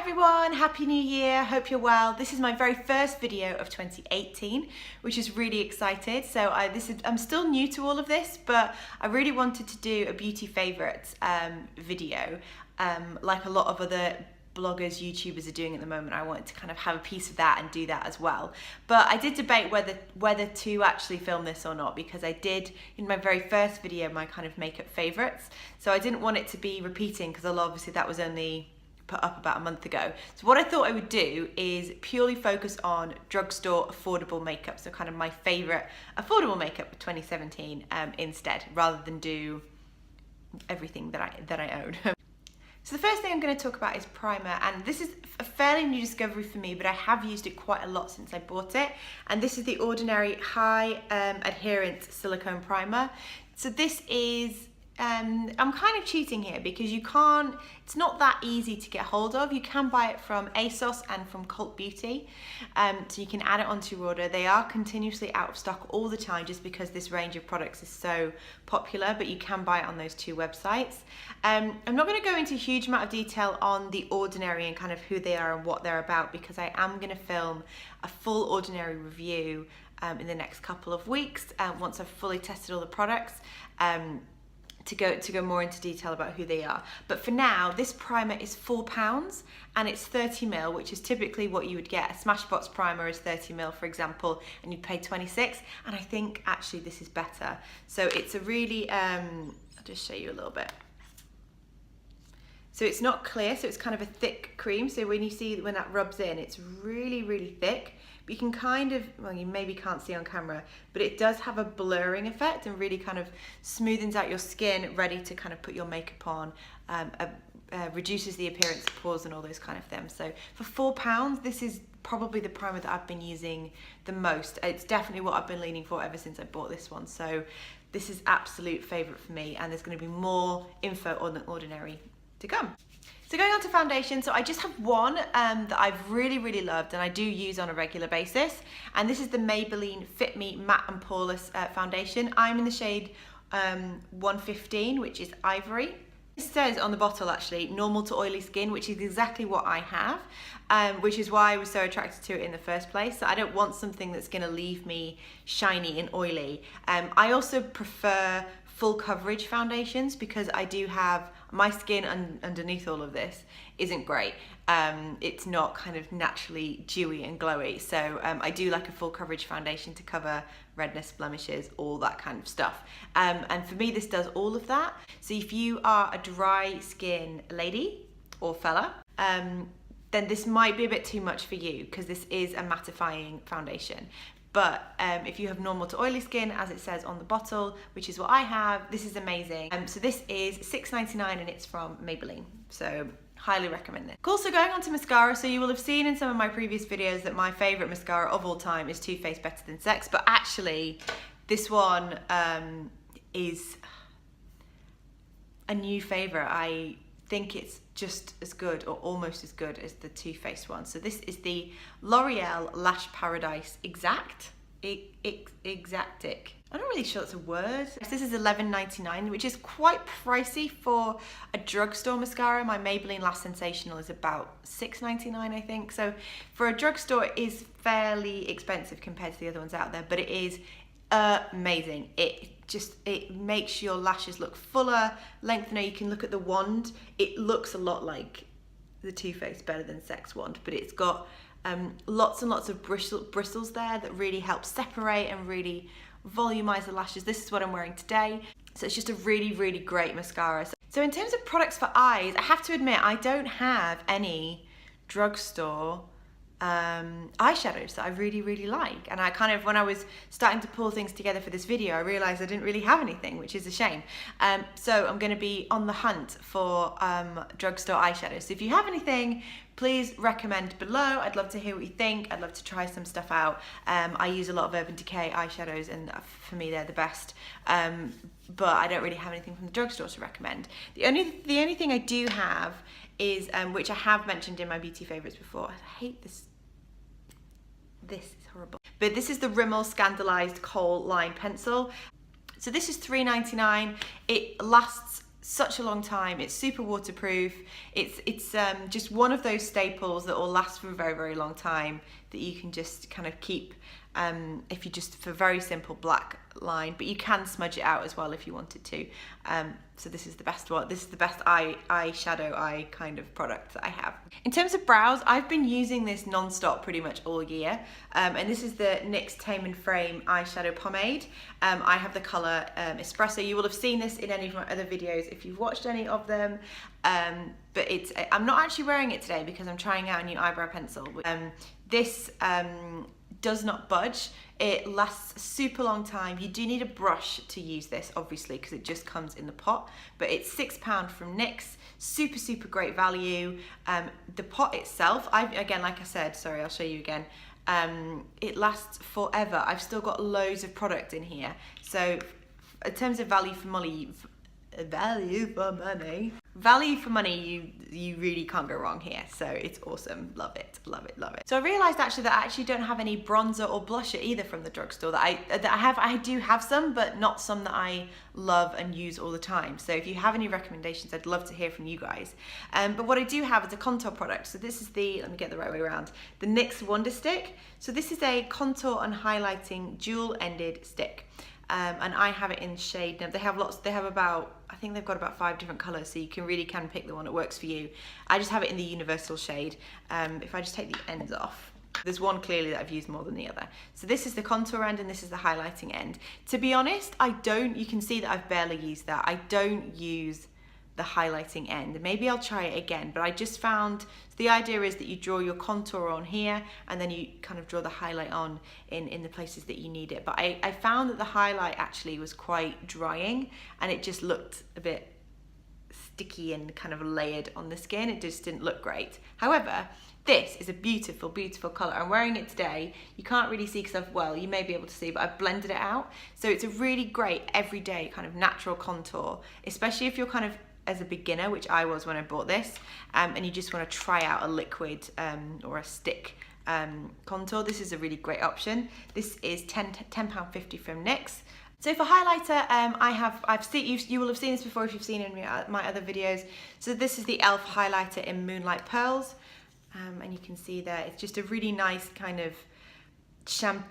everyone, Happy New Year, hope you're well. This is my very first video of 2018, which is really excited. So I'm still new to all of this, but I really wanted to do a beauty favorites video, like a lot of other bloggers, YouTubers are doing at the moment. I wanted to kind of have a piece of that and do that as well. But I did debate whether to actually film this or not, because I did, in my very first video, my kind of makeup favorites. So I didn't want it to be repeating, because obviously that was only put up about a month ago. So what I thought I would do is purely focus on drugstore affordable makeup, so kind of my favorite affordable makeup of 2017 instead, rather than do everything that I own. So the first thing I'm going to talk about is primer, and this is a fairly new discovery for me, but I have used it quite a lot since I bought it, and this is the Ordinary High Adherence Silicone Primer. So this is I'm kind of cheating here because it's not that easy to get hold of. You can buy it from ASOS and from Cult Beauty, so you can add it onto your order. They are continuously out of stock all the time just because this range of products is so popular, but you can buy it on those two websites. I'm not going to go into a huge amount of detail on the Ordinary and kind of who they are and what they're about, because I am going to film a full Ordinary review in the next couple of weeks once I've fully tested all the products. To go more into detail about who they are. But for now, this primer is £4 and it's 30ml, which is typically what you would get. A Smashbox primer is 30ml, for example, and you'd pay 26. And I think actually this is better. So it's a really, I'll just show you a little bit. So it's not clear, so it's kind of a thick cream. So when that rubs in, it's really, really thick. But you can kind of, well, you maybe can't see on camera, but it does have a blurring effect and really kind of smoothens out your skin, ready to kind of put your makeup on, reduces the appearance of pores and all those kind of things. So for £4, this is probably the primer that I've been using the most. It's definitely what I've been leaning for ever since I bought this one. So this is absolute favorite for me, and there's going to be more info on the Ordinary to come. So going on to foundation, so I just have one that I've really, really loved and I do use on a regular basis, and this is the Maybelline Fit Me Matte and Poreless foundation. I'm in the shade 115, which is Ivory. It says on the bottle actually, normal to oily skin, which is exactly what I have, which is why I was so attracted to it in the first place. So I don't want something that's going to leave me shiny and oily. I also prefer full coverage foundations because I do have my skin underneath all of this isn't great. It's not kind of naturally dewy and glowy, so I do like a full coverage foundation to cover redness, blemishes, all that kind of stuff. And for me, this does all of that. So if you are a dry skin lady or fella, then this might be a bit too much for you because this is a mattifying foundation. But if you have normal to oily skin, as it says on the bottle, which is what I have, this is amazing. So this is $6.99 and it's from Maybelline. So highly recommend this. Also going on to mascara, so you will have seen in some of my previous videos that my favorite mascara of all time is Too Faced Better Than Sex, but actually this one is a new favorite. I think it's just as good or almost as good as the Too Faced one. So this is the L'Oreal Lash Paradise Exactic. I'm not really sure that's a word. This is $11.99, which is quite pricey for a drugstore mascara. My Maybelline Lash Sensational is about $6.99, I think. So for a drugstore, it is fairly expensive compared to the other ones out there, but it is amazing. It makes your lashes look fuller, lengthener. You can look at the wand. It looks a lot like the Too Faced Better Than Sex wand, but it's got lots and lots of bristles there that really help separate and really volumize the lashes. This is what I'm wearing today. So it's just a really, really great mascara. So in terms of products for eyes, I have to admit I don't have any drugstore eyeshadows that I really, really like. And I kind of, when I was starting to pull things together for this video, I realized I didn't really have anything, which is a shame. So I'm going to be on the hunt for drugstore eyeshadows. So if you have anything, please recommend below. I'd love to hear what you think. I'd love to try some stuff out. I use a lot of Urban Decay eyeshadows, and for me they're the best. But I don't really have anything from the drugstore to recommend. The only thing I do have is, which I have mentioned in my beauty favorites before. I hate this. This is horrible. But this is the Rimmel Scandaleyes Kohl Line Pencil. So this is $3.99. It lasts such a long time. It's super waterproof. It's just one of those staples that will last for a very, very long time, that you can just kind of keep if you just, for very simple black line, but you can smudge it out as well if you wanted to. So this is the best one. This is the best eyeshadow eye kind of product that I have. In terms of brows, I've been using this non-stop pretty much all year. And this is the NYX Tame and Frame eyeshadow pomade. I have the color Espresso. You will have seen this in any of my other videos if you've watched any of them. But I'm not actually wearing it today because I'm trying out a new eyebrow pencil. This does not budge. It lasts a super long time. You do need a brush to use this, obviously, because it just comes in the pot, but it's £6 from NYX. Super, super great value. The pot itself, again, like I said, sorry, I'll show you again. It lasts forever. I've still got loads of product in here. So in terms of value for money, you really can't go wrong here. So it's awesome. Love it, love it, love it. So I realized actually that I actually don't have any bronzer or blusher either from the drugstore. I do have some, but not some that I love and use all the time. So if you have any recommendations, I'd love to hear from you guys. But what I do have is a contour product. So this is let me get the right way around, the NYX Wonder Stick. So this is a contour and highlighting dual-ended stick. And I have it in shade. Now they have about, I think they've got about 5 different colors, so you can pick the one that works for you. I just have it in the universal shade. If I just take the ends off, there's one clearly that I've used more than the other. So this is the contour end and this is the highlighting end. To be honest, you can see that I've barely used that. I don't use the highlighting end. Maybe I'll try it again, but I just found, so the idea is that you draw your contour on here and then you kind of draw the highlight on in the places that you need it. But I found that the highlight actually was quite drying and it just looked a bit sticky and kind of layered on the skin. It just didn't look great. However, this is a beautiful, beautiful color. I'm wearing it today. You can't really see because you may be able to see, but I've blended it out. So it's a really great everyday kind of natural contour, especially if you're kind of as a beginner, which I was when I bought this, and you just want to try out a liquid or a stick contour. This is a really great option. This is £10.50 from NYX. So for highlighter, you will have seen this before if you've seen it in my other videos. So this is the e.l.f. highlighter in Moonlight Pearls, and you can see there it's just a really nice kind of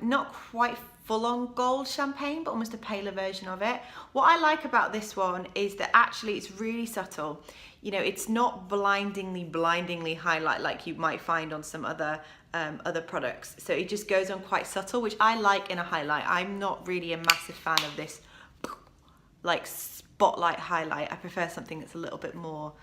not quite full-on gold champagne, but almost a paler version of it. What I like about this one is that actually it's really subtle. You know, it's not blindingly highlight like you might find on some other products. So it just goes on quite subtle, which I like in a highlight. I'm not really a massive fan of this like spotlight highlight. I prefer something that's a little bit more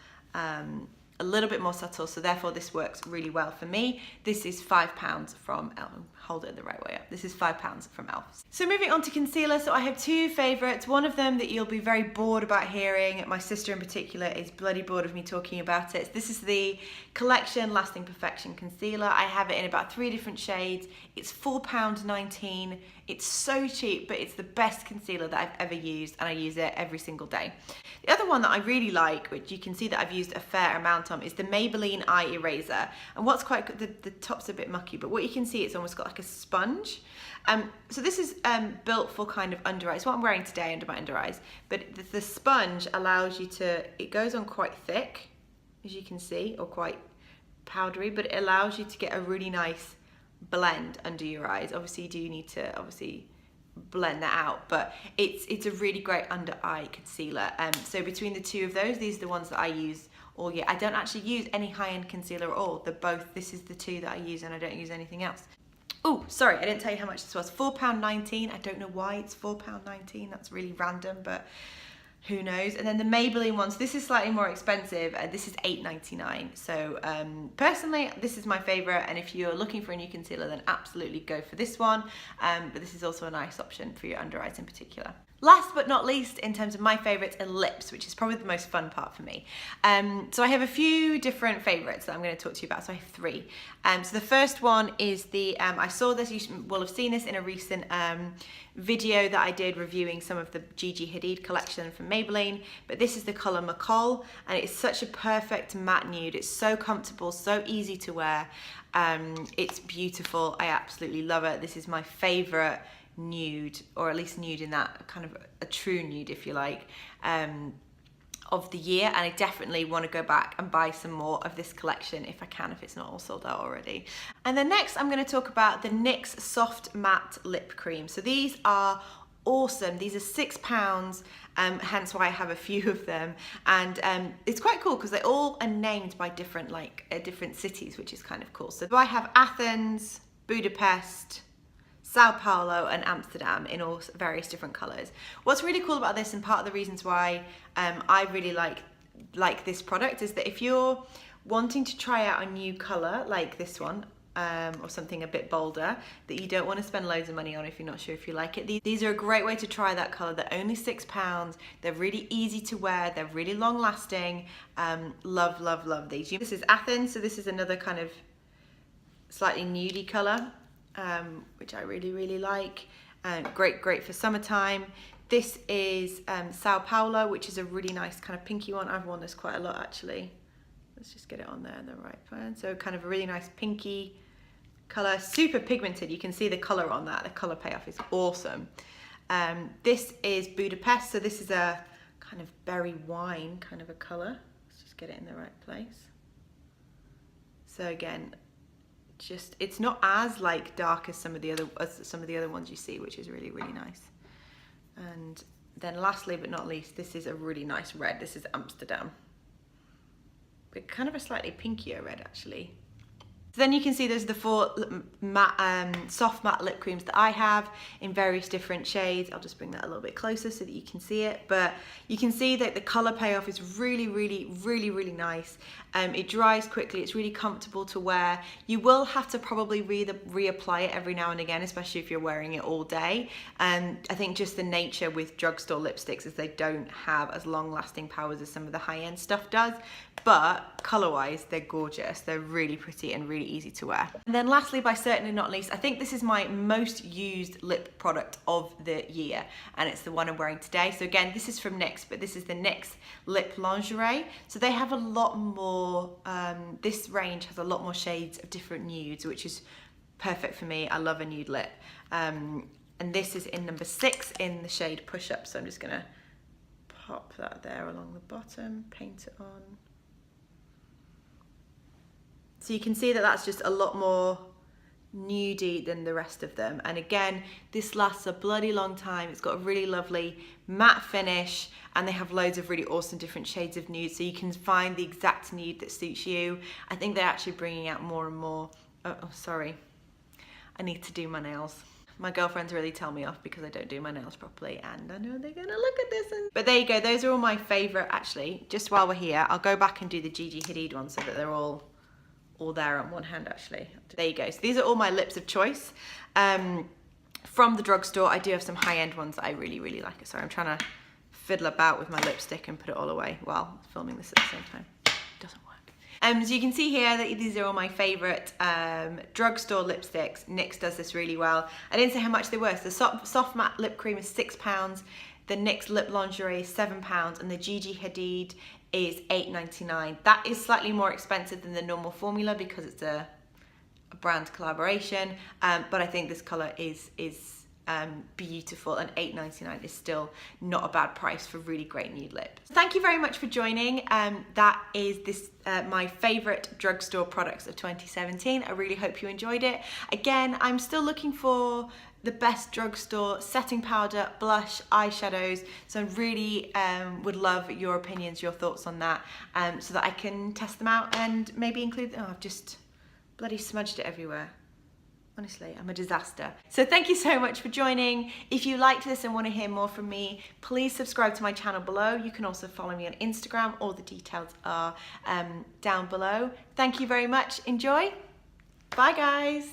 subtle, so therefore this works really well for me. This is £5 from e.l.f. Hold it the right way up. This is £5 from e.l.f. So moving on to concealer, so I have 2 favourites. One of them that you'll be very bored about hearing, my sister in particular is bloody bored of me talking about it. This is the Collection Lasting Perfection Concealer. I have it in about 3 different shades. It's £4.19. It's so cheap, but it's the best concealer that I've ever used, and I use it every single day. The other one that I really like, which you can see that I've used a fair amount on, is the Maybelline Eye Eraser. And what's quite good, the top's a bit mucky, but what you can see, it's almost got like a sponge. So this is built for kind of under eyes. What I'm wearing today under my under eyes, but the sponge allows you to, it goes on quite thick, as you can see, or quite powdery, but it allows you to get a really nice blend under your eyes. Obviously you do need to blend that out, but it's a really great under eye concealer. So between the 2 of those, these are the ones that I use all year. I don't actually use any high-end concealer at all. This is the 2 that I use, and I don't use anything else. Oh, sorry, I didn't tell you how much this was. £4.19. I don't know why it's £4.19. That's really random, but who knows. And then the Maybelline ones, this is slightly more expensive. This is $8.99. So personally, this is my favorite, and if you're looking for a new concealer, then absolutely go for this one. But this is also a nice option for your under eyes in particular. Last but not least, in terms of my favourites, are lips, which is probably the most fun part for me. So I have a few different favourites that I'm going to talk to you about. So I have 3. So the first one is I saw this, you will have seen this in a recent video that I did reviewing some of the Gigi Hadid collection from Maybelline, but this is the colour Kohl, and it's such a perfect matte nude. It's so comfortable, so easy to wear. It's beautiful. I absolutely love it. This is my favourite nude, or at least nude in that kind of a true nude, if you like, of the year, and I definitely want to go back and buy some more of this collection if I can, if it's not all sold out already. And then next I'm going to talk about the NYX Soft Matte Lip Cream. So these are awesome. These are £6, hence why I have a few of them, and it's quite cool because they all are named by different different cities, which is kind of cool. So I have Athens, Budapest, Sao Paulo and Amsterdam in all various different colours. What's really cool about this, and part of the reasons why I really like this product, is that if you're wanting to try out a new colour like this one, or something a bit bolder that you don't want to spend loads of money on if you're not sure if you like it, these are a great way to try that colour. They're only £6, they're really easy to wear, they're really long lasting. Love, love, love these. This is Athens, so this is another kind of slightly nudie colour, which I really, really like. Great for summertime. This is Sao Paulo, which is a really nice kind of pinky one. I've worn this quite a lot actually. Let's just get it on there in the right plan. So kind of a really nice pinky colour, super pigmented. You can see the colour on that. The colour payoff is awesome. This is Budapest, so this is a kind of berry wine kind of a colour. Let's just get it in the right place. So again, just it's not as like dark as some of the other ones you see, which is really, really nice. And then lastly but not least, this is a really nice red. This is Amsterdam, but kind of a slightly pinkier red actually. So then you can see there's the 4 soft matte lip creams that I have in various different shades. I'll just bring that a little bit closer so that you can see it. But you can see that the colour payoff is really, really, really, really nice. It dries quickly, it's really comfortable to wear. You will have to probably reapply it every now and again, especially if you're wearing it all day. I think just the nature with drugstore lipsticks is they don't have as long lasting powers as some of the high-end stuff does. But colour-wise, they're gorgeous. They're really pretty and really easy to wear. And then lastly, by certainly not least, I think this is my most used lip product of the year, and it's the one I'm wearing today. So again, this is from NYX, but this is the NYX Lip Lingerie. So they have a lot more, this range has a lot more shades of different nudes, which is perfect for me. I love a nude lip. And this is in number 6 in the shade Push Up. So I'm just gonna pop that there along the bottom, paint it on. So you can see that that's just a lot more nudie than the rest of them. And again, this lasts a bloody long time. It's got a really lovely matte finish, and they have loads of really awesome different shades of nude, so you can find the exact nude that suits you. I think they're actually bringing out more and more. Oh, sorry. I need to do my nails. My girlfriends really tell me off because I don't do my nails properly, and I know they're gonna look at this. But there you go, those are all my favourite. Actually, just while we're here, I'll go back and do the Gigi Hadid one so that they're all there on one hand actually. There you go. So these are all my lips of choice. From the drugstore, I do have some high-end ones that I really, really like. Sorry, I'm trying to fiddle about with my lipstick and put it all away while filming this at the same time. It doesn't work. So you can see here that these are all my favourite drugstore lipsticks. NYX does this really well. I didn't say how much they were. So the soft matte lip cream is £6. The NYX Lip Lingerie is £7, and the Gigi Hadid is $8.99. That is slightly more expensive than the normal formula because it's a brand collaboration, but I think this colour is beautiful, and $8.99 is still not a bad price for really great nude lips. Thank you very much for joining. That is my favourite drugstore products of 2017. I really hope you enjoyed it. Again, I'm still looking for the best drugstore setting powder, blush, eyeshadows, so I really would love your opinions, your thoughts on that, so that I can test them out and maybe include them. Oh, I've just bloody smudged it everywhere. Honestly, I'm a disaster. So thank you so much for joining. If you liked this and want to hear more from me, please subscribe to my channel below. You can also follow me on Instagram. All the details are down below. Thank you very much. Enjoy. Bye guys.